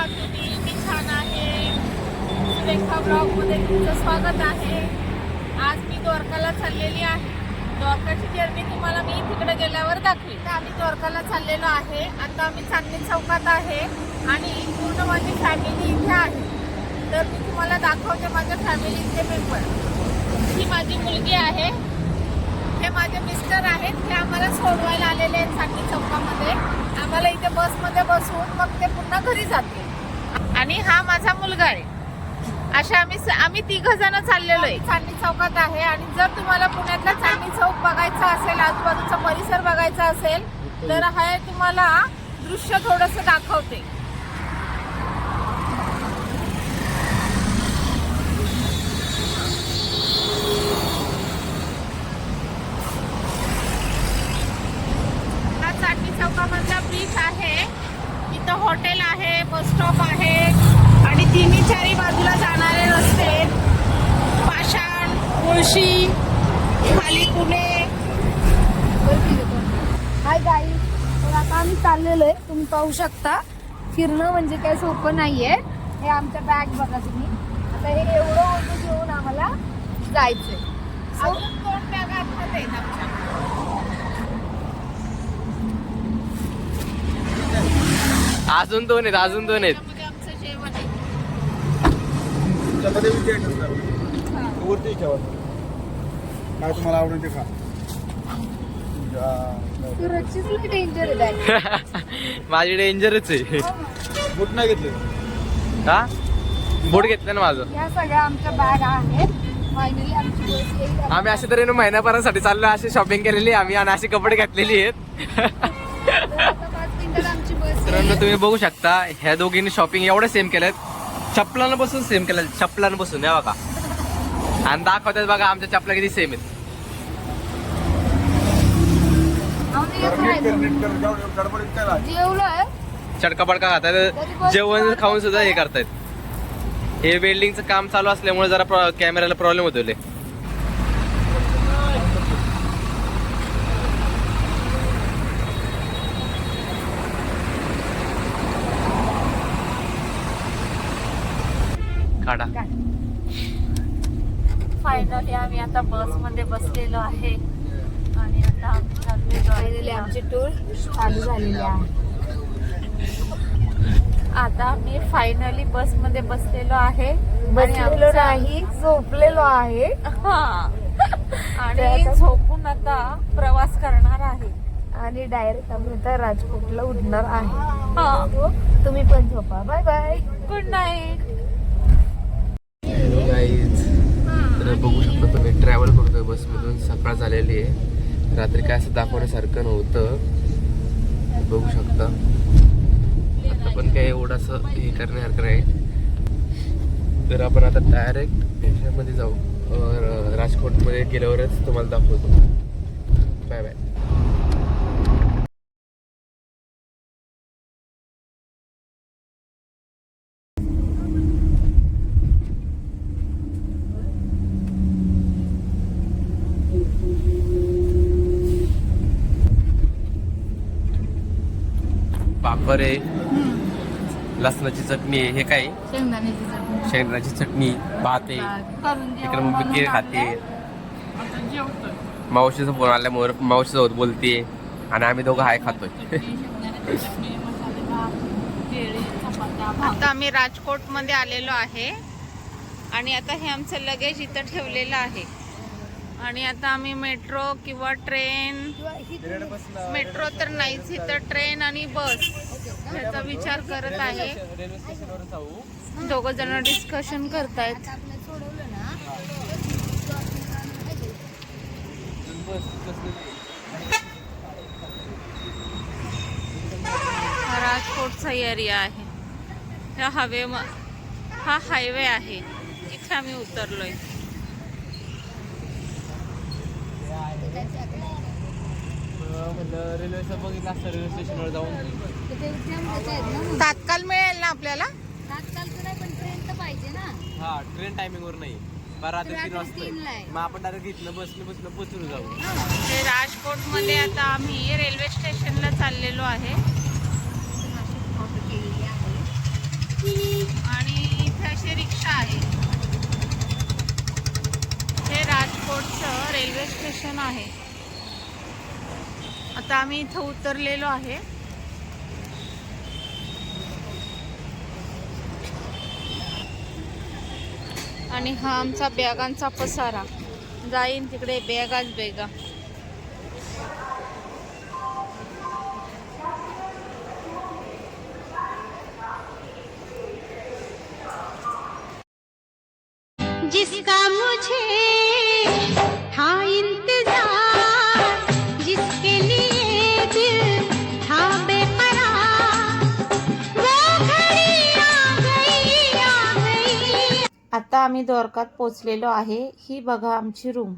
आहात तुम्ही? मी छान आहे. सुरेखा ब्लॉगमध्ये तुमचं स्वागत आहे. आज मी द्वारकाला चाललेली आहे. द्वारकाची जर्नी तुम्हाला मी तिकडे गेल्यावर दाखवेन. तर आम्ही द्वारकाला चाललेलो आहे. आता आम्ही चांदणी चौकात आहे आणि पूर्ण माझी फॅमिली इथे आहे. तर मी तुम्हाला दाखवते माझ्या फॅमिलीचे मेंबर. ही माझी मुलगी आहे, हे माझे मिस्टर आहेत. हे आम्हाला सोडवायला आलेले आहेत चांदणी चौकामध्ये. आम्हाला इथे बसमध्ये बसवून मग ते पुन्हा घरी जाते. आणि हा माझा मुलगा आहे. अशा आम्ही 3 जण चाललेलो आहे. चांदणी चौकात आहे. आणि जर तुम्हाला पुण्यातला चांदणी चौक बघायचा असेल, आजूबाजूचा परिसर बघायचा असेल, तर हे तुम्हाला दृश्य थोडंसं दाखवते. हा चांदणी चौकामधला बीच आहे. इथं हॉटेल आहे, बस स्टॉप आहे आणि तिन्ही चारी बाजूला जाणारे रस्ते, पाषाण, मुळशी, खाली पुणे. हाय गाईज, तर आता आम्ही चाललेलो आहे. तुम्ही पाहू शकता, फिरणं म्हणजे काय सोपं नाहीये. हे आमच्या बॅग बघा तुम्ही. आता हे एवढं ओझं घेऊन आम्हाला जायचंय. अजून 2 बॅगा आतमध्ये आहेत आमच्या. अजून 2 आहेत, अजून 2 आहेत. त्यामध्ये आमचं जेवण आहे. वरती ठेवा, काय तुम्हाला आवडेल ते खा. सुरक्षित डेंजर आहे. माझी डेंजरच आहे. बूट नाही घेतले हा, बोट घेतलं ना माझं. या सगळ्या आमच्या बॅग आहेत. फायनली आमची बस येईल. आम्ही असे तरी महिन्याभरासाठी चाललो. अशी शॉपिंग केलेली आम्ही आणि अशी कपडे घातलेली आहेत. आता 5 मिनिटात आमची बस मित्रांनो, येईल. तुम्ही बघू शकता ह्या दोघींनी शॉपिंग एवढं सेम केलेत. चप्पलांना बसून सेम केलं, चप्पलांना बसून या बघा. आणि दाखवतात बघा आमच्या चपला किती सेम आहेत. आम्ही येत राहिलो. गडबडीत काय लागेल. जेवलोय. चटका पडका खातात, जेवण खाऊन सुद्धा हे करतायत. हे वेल्डिंगचं काम चालू असल्यामुळे जरा कॅमेऱ्याला प्रॉब्लेम होतो. काढा. फायनली आम्ही आता बसमध्ये बसलेलो आहे आणि आता आम्ही चाललेलो फायनली आहे. आमची टूर चालू झालेली आहे. आता आम्ही फायनली बसमध्ये बसलेलो आहे. आणि बसलेलो आमचा- नाही, झोपलेलो आहे. हा. आणि आता- झोपून आता प्रवास करणार आहे. आणि डायरेक्ट आम्ही आता राजकोटला उडणार आहे. हा. तुम्ही पण झोपा. Bye bye. Good night. Hello guys, तर बघू शकता तुम्ही ट्रॅव्हल करतोय बसमधून. सकाळ झालेली आहे. रात्री काय असं दाखवण्यासारखं नव्हतं, बघू शकता. आता पण काय एवढं असं हे करण्यासारखं नाही. तर आपण आता डायरेक्ट ह्याच्यामध्ये जाऊ. राजकोटमध्ये गेल्यावरच तुम्हाला दाखवतो. Bye bye. पापड आहे, लसणाची चटणी आहे, हे काय शेंगदाण्याची चटणी. शेंगदाण्याची चटणी, भात आहे. इकडे मम्मी केळ खाते. मावशीचा फोन आल्यामुळे मावशीसोबत बोलते आणि आम्ही दोघं हाय खातोय. आता आम्ही राजकोट मध्ये आलेलो आहे आणि आता हे आमचं लगेज इथं ठेवलेलं आहे. आणि आता आम्ही मेट्रो किंवा ट्रेन, मेट्रो तर नाहीच, इथं ट्रेन आणि बस याचा विचार करत आहे. रेल्वे स्टेशनवर जाऊ. 2 जण डिस्कशन करतायत. हा राजकोटचा एरिया आहे. हा हायवे आहे, इथे आम्ही उतरलोय. रेल्वेचं बघितलं असतं रेल्वे स्टेशनवर जाऊन. तात्काळ मिळेल ना आपल्याला? तात्काळचं नाही, पण ट्रेन तर पाहिजे ना. हा, ट्रेन टायमिंगवर नाही. रात्री 3 रात्री 3 ला आहे. वाजता. मग आपण डायरेक्ट इथनं बसनं पोचून जाऊ. ते राजकोटमध्ये आता आम्ही रेल्वे स्टेशनला चाललेलो आहे. रेल्वे स्टेशन आहे. आता आम्ही इथं उतरलेलो आहे. आणि हा आमचा बॅगांचा पसारा. जाईन तिकडे बॅगाच बॅगा. जिसका मुझे था इंतजार, जिसके लिए दिल था बेकरार, वो घड़ी आ गई, आ गई. आता आम्ही द्वारकात पोचलेलो आहे. ही बघा आमची रूम.